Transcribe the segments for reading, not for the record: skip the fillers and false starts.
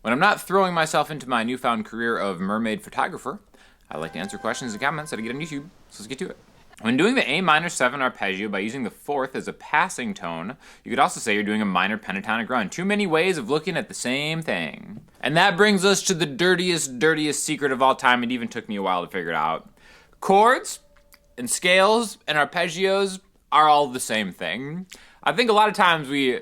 When I'm not throwing myself into my newfound career of mermaid photographer, I like to answer questions and comments that I get on YouTube, so let's get to it. When doing the A minor 7 arpeggio by using the fourth as a passing tone, you could also say you're doing a minor pentatonic run. Too many ways of looking at the same thing. And that brings us to the dirtiest secret of all time. It even took me a while to figure it out. Chords and scales and arpeggios are all the same thing. I think a lot of times we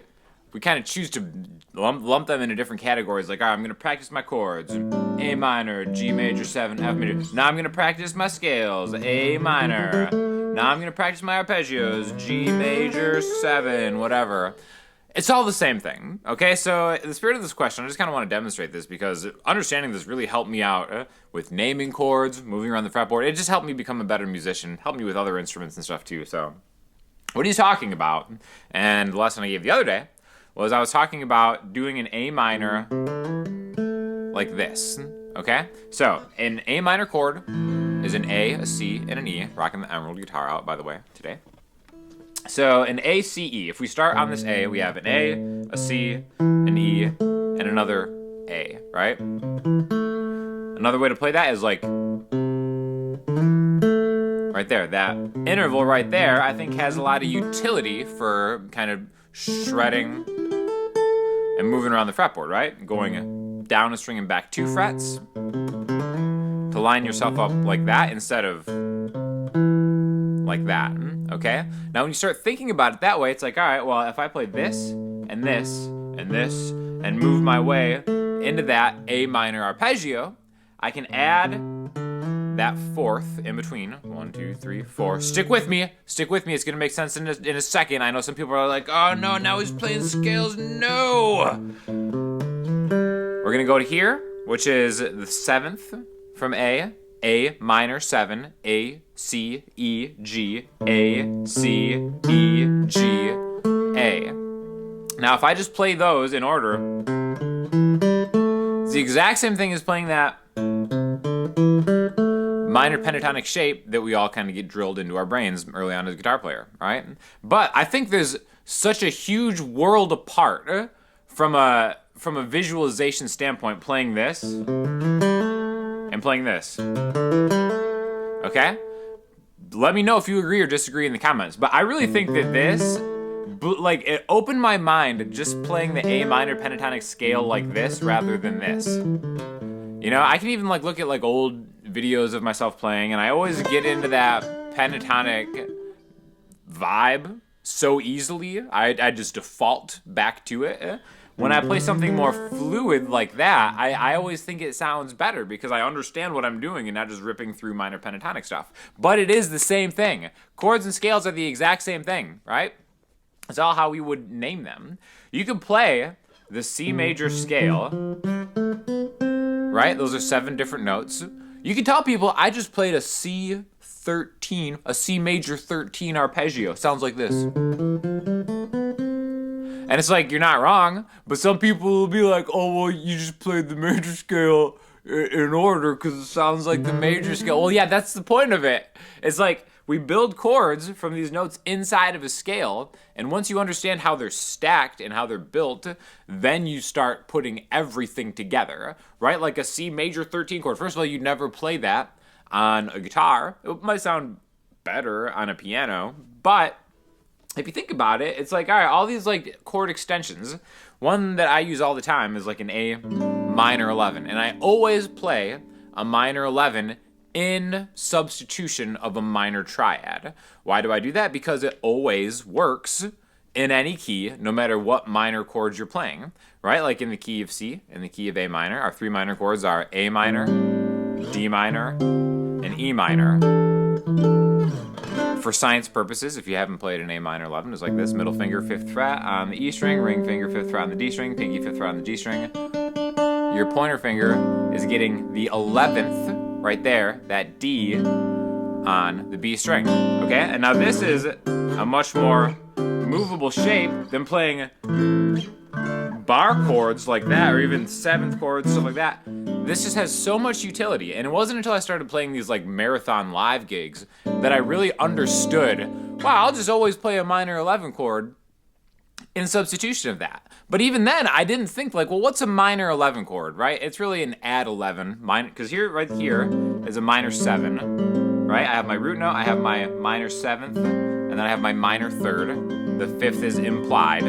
kind of choose to lump them into different categories. Like, all right, I'm going to practice my chords. A minor, G major 7, F major. Now I'm going to practice my scales. A minor. Now I'm going to practice my arpeggios. G major 7, whatever. It's all the same thing, okay? So in the spirit of this question, I just kind of want to demonstrate this because understanding this really helped me out with naming chords, moving around the fretboard. It just helped me become a better musician, helped me with other instruments and stuff too. So what he's talking about, and the lesson I gave the other day, was I was talking about doing an A minor like this, okay? So an A minor chord is an A, a C, and an E. Rocking the Emeryld guitar out, by the way, today. So an A, C, E. If we start on this A, we have an A, a C, an E, and another A, right? Another way to play that is like right there. That interval right there, I think, has a lot of utility for kind of shredding and moving around the fretboard, right? Going down a string and back 2 frets to line yourself up like that instead of like that, okay? Now when you start thinking about it that way, it's like, all right, well, if I play this and this and this and move my way into that A minor arpeggio, I can add that fourth in between. 1, 2, 3, 4. Stick with me. Stick with me. It's going to make sense in a second. I know some people are like, oh no, now he's playing scales. No! We're going to go to here, which is the 7th from A minor 7, A, C, E, G, A, C, E, G, A. Now if I just play those in order, it's the exact same thing as playing that minor pentatonic shape that we all kind of get drilled into our brains early on as a guitar player, right? But I think there's such a huge world apart from a visualization standpoint playing this and playing this. Okay? Let me know if you agree or disagree in the comments. But I really think that this, like, it opened my mind just playing the A minor pentatonic scale like this rather than this. You know, I can even like look at like old videos of myself playing, and I always get into that pentatonic vibe so easily. I just default back to it. When I play something more fluid like that, I always think it sounds better because I understand what I'm doing and not just ripping through minor pentatonic stuff. But it is the same thing. Chords and scales are the exact same thing, right? It's all how we would name them. You can play the C major scale, right? Those are 7 different notes. You can tell people I just played a C13, a C major 13 arpeggio. Sounds like this. And it's like, you're not wrong, but some people will be like, oh, well, you just played the major scale in order because it sounds like the major scale. Well, yeah, that's the point of it. It's like, we build chords from these notes inside of a scale, and once you understand how they're stacked and how they're built, then you start putting everything together, right? Like a C major 13 chord. First of all, you'd never play that on a guitar. It might sound better on a piano, but if you think about it, it's like, all right, all these like chord extensions. One that I use all the time is like an A minor 11, and I always play a minor 11 in substitution of a minor triad. Why do I do that? Because it always works in any key, no matter what minor chords you're playing, right? Like in the key of C, in the key of A minor, our 3 minor chords are A minor, D minor, and E minor. For science purposes, if you haven't played an A minor 11, it's like this: middle finger 5th fret on the E string, ring finger 5th fret on the D string, pinky 5th fret on the G string. Your pointer finger is getting the 11th right there, that D on the B string, okay? And now this is a much more movable shape than playing bar chords like that, or even 7th chords, stuff like that. This just has so much utility, and it wasn't until I started playing these like marathon live gigs that I really understood, wow, I'll just always play a minor 11 chord in substitution of that. But even then, I didn't think like, well, what's a minor 11 chord, right? It's really an add 11, because right here is a minor 7, right? I have my root note, I have my minor 7th, and then I have my minor 3rd. The 5th is implied.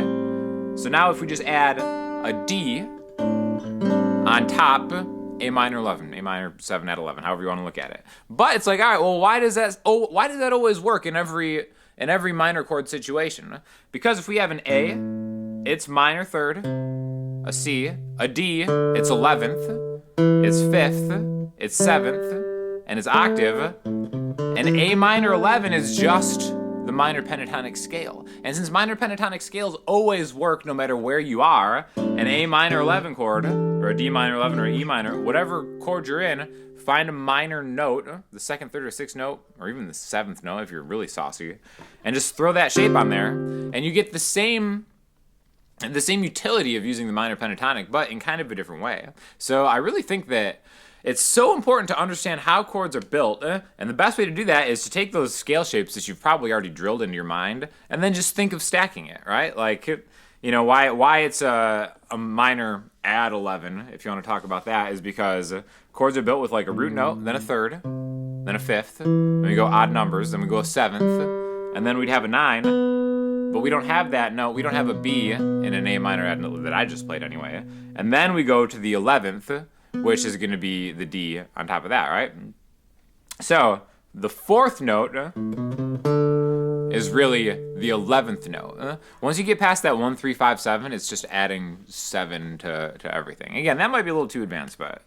So now if we just add a D on top, A minor 11, A minor 7 at 11, however you want to look at it. But it's like, all right, well, why does that always work in every minor chord situation? Because if we have an A, it's minor 3rd, a C, a D, it's 11th, it's 5th, it's 7th, and it's octave. And A minor 11 is just the minor pentatonic scale. And since minor pentatonic scales always work no matter where you are, an A minor 11 chord, or a D minor 11 or E minor, whatever chord you're in, find a minor note, the 2nd, 3rd, or 6th note, or even the 7th note if you're really saucy, and just throw that shape on there, and you get the same utility of using the minor pentatonic, but in kind of a different way. So I really think that it's so important to understand how chords are built, and the best way to do that is to take those scale shapes that you've probably already drilled into your mind, and then just think of stacking it, right? Like, you know, why it's a minor add 11, if you want to talk about that, is because chords are built with like a root note, then a 3rd, then a 5th, then we go odd numbers, then we go a 7th, and then we'd have a 9, but we don't have that note, we don't have a B in an A minor add that I just played anyway, and then we go to the 11th, which is going to be the D on top of that, right? So the 4th note is really the 11th note. Once you get past that 1, 3, 5, 7, it's just adding 7 to everything. Again, that might be a little too advanced, but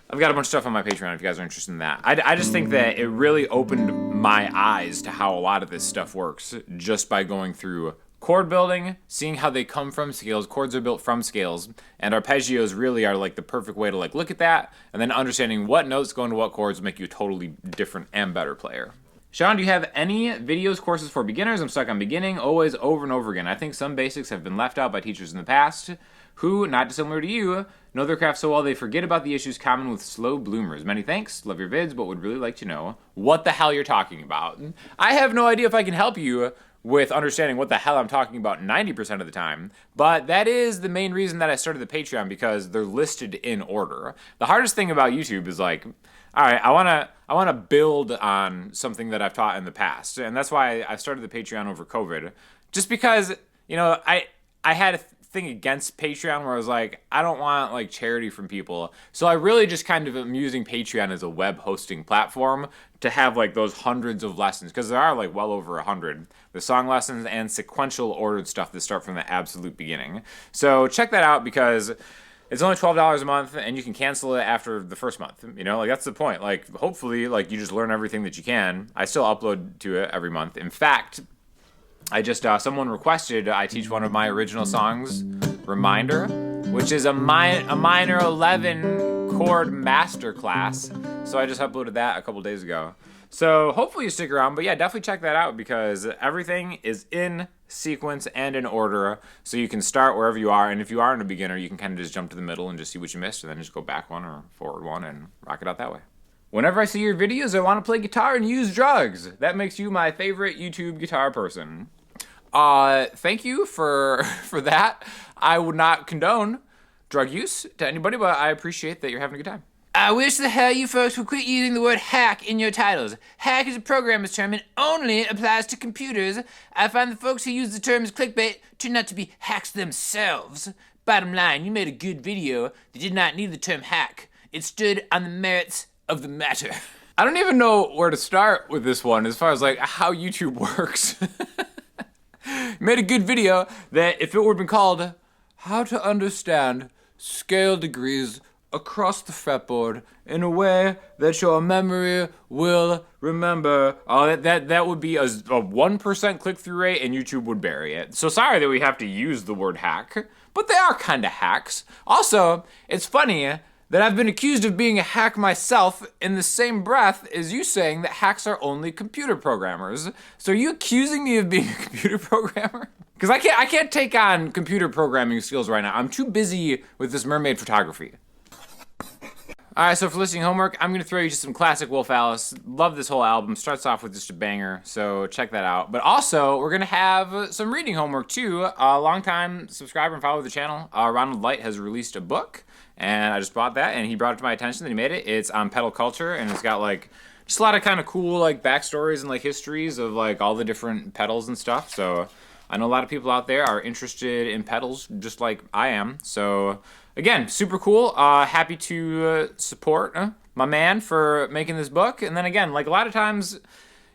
I've got a bunch of stuff on my Patreon if you guys are interested in that. I just think that it really opened my eyes to how a lot of this stuff works just by going through chord building, seeing how they come from scales. Chords are built from scales, and arpeggios really are like the perfect way to like look at that, and then understanding what notes go into what chords will make you a totally different and better player. Sean, do you have any videos, courses for beginners? I'm stuck on beginning, always, over and over again. I think some basics have been left out by teachers in the past who, not dissimilar to you, know their craft so well they forget about the issues common with slow bloomers. Many thanks, love your vids, but would really like to know what the hell you're talking about. I have no idea if I can help you with understanding what the hell I'm talking about 90% of the time, but that is the main reason that I started the Patreon, because they're listed in order. The hardest thing about YouTube is like, all right, I wanna build on something that I've taught in the past, and that's why I started the Patreon over COVID, just because, you know, I had a thing against Patreon where I was like, I don't want like charity from people, so I really just kind of am using Patreon as a web hosting platform to have like those hundreds of lessons, because there are like well over 100. The song lessons and sequential ordered stuff that start from the absolute beginning. So check that out, because it's only $12 a month, and you can cancel it after the first month. You know, like that's the point. Like hopefully, like you just learn everything that you can. I still upload to it every month. In fact, I just someone requested I teach one of my original songs, Reminder, which is a minor 11 chord MasterClass. So I just uploaded that a couple days ago. So hopefully you stick around, but yeah, definitely check that out, because everything is in sequence and in order, so you can start wherever you are, and if you are a beginner, you can kind of just jump to the middle and just see what you missed, and then just go back one or forward one and rock it out that way. Whenever I see your videos, I want to play guitar and use drugs. That makes you my favorite YouTube guitar person. Thank you for that. I would not condone drug use to anybody, but I appreciate that you're having a good time. I wish the hell you folks would quit using the word hack in your titles. Hack is a programmer's term and only applies to computers. I find the folks who use the term as clickbait turn out to be hacks themselves. Bottom line, you made a good video that did not need the term hack. It stood on the merits of the matter. I don't even know where to start with this one as far as like how YouTube works. Made a good video that if it would have been called How to Understand Scale Degrees Across the Fretboard in a Way That Your Memory Will Remember, that would be a 1% click-through rate, and YouTube would bury it. So sorry that we have to use the word hack, but they are kind of hacks. Also, it's funny that I've been accused of being a hack myself in the same breath as you saying that hacks are only computer programmers. So are you accusing me of being a computer programmer? Because I can't take on computer programming skills right now. I'm too busy with this mermaid photography. All right, so for listening homework, I'm going to throw you just some classic Wolf Alice. Love this whole album. Starts off with just a banger, so check that out. But also, we're going to have some reading homework, too. A longtime subscriber and follower of the channel, Ronald Light, has released a book, and I just bought that, and he brought it to my attention that he made it. It's on pedal culture, and it's got, like, just a lot of kind of cool, like, backstories and, like, histories of, like, all the different pedals and stuff. So I know a lot of people out there are interested in pedals, just like I am. So again, super cool. Happy to support my man for making this book. And then again, like a lot of times,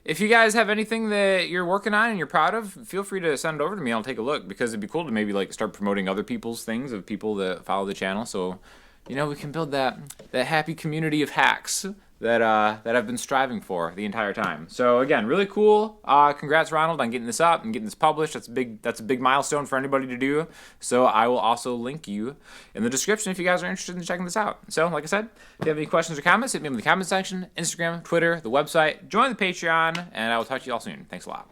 if you guys have anything that you're working on and you're proud of, feel free to send it over to me. I'll take a look, because it'd be cool to maybe like start promoting other people's things of people that follow the channel. So, you know, we can build that happy community of hacks that I've been striving for the entire time. So again, really cool. Congrats, Ronald, on getting this up and getting this published. That's a big milestone for anybody to do. So I will also link you in the description if you guys are interested in checking this out. So like I said, if you have any questions or comments, hit me in the comment section, Instagram, Twitter, the website, join the Patreon, and I will talk to you all soon. Thanks a lot.